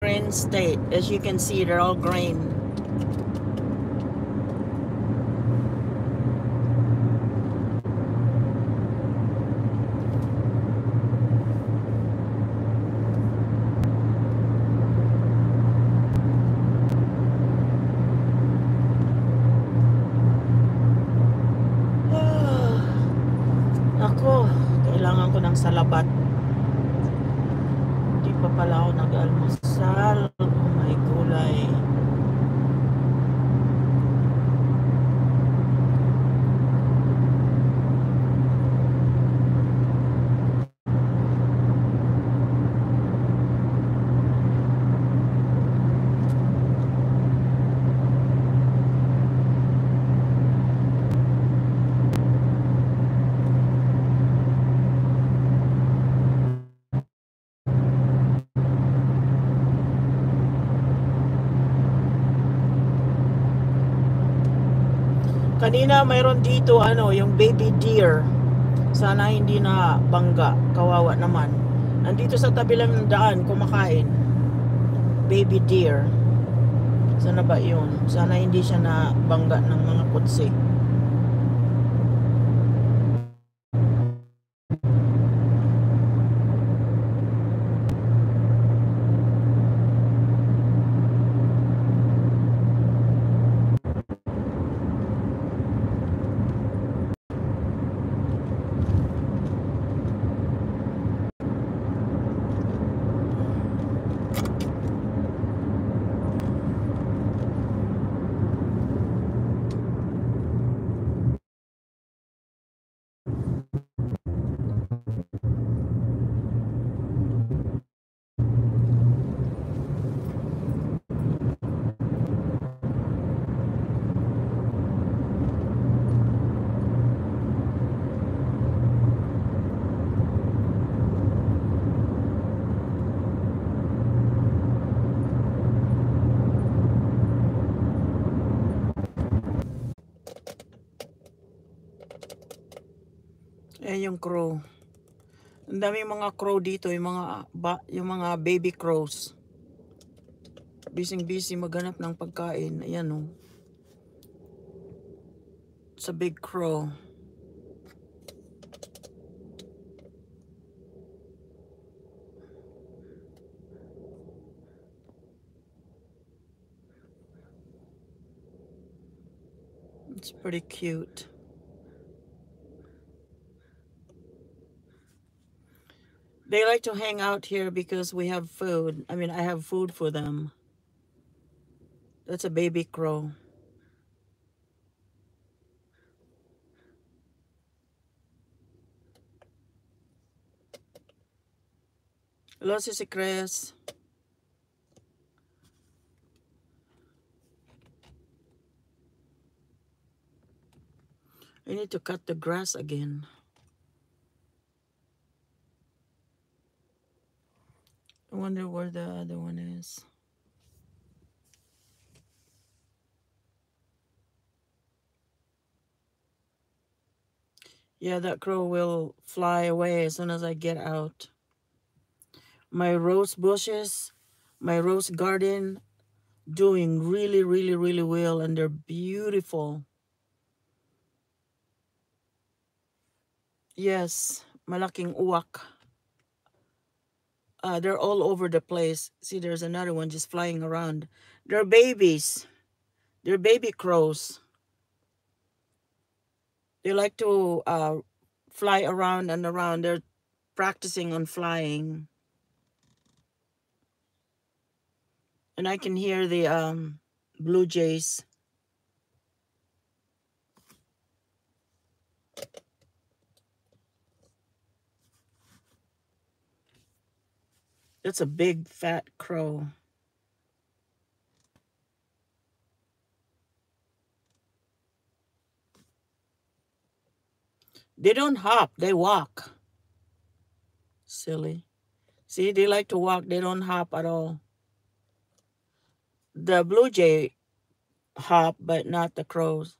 green state. As you can see, they're all green. Ako, kailangan ko ng salabat. Hindi pa pala ako nag-almusal. Oh my gulay. Kanina mayroon dito yung baby deer. Sana hindi na bangga. Kawawa naman. Nandito sa tabi lang ng daan kumakain. Baby deer. Sana ba yun? Sana hindi siya na bangga ng mga kutsi. Ayan yung crow. Ang dami mga crow dito, yung mga baby crows. Busy maghanap ng pagkain. Ayan oh. It's a big crow. It's pretty cute. They like to hang out here because we have food. I mean, I have food for them. That's a baby crow. Hello, Sissy Chris. I need to cut the grass again. I wonder where the other one is. Yeah, that crow will fly away as soon as I get out. My rose bushes, my rose garden, doing really, really, really well, and they're beautiful. Yes, malaking uwak. They're all over the place. See, there's another one just flying around. They're babies. They're baby crows. They like to fly around and around. They're practicing on flying. And I can hear the blue jays. That's a big fat crow. They don't hop, they walk. Silly. See, they like to walk, they don't hop at all. The blue jay hop, but not the crows.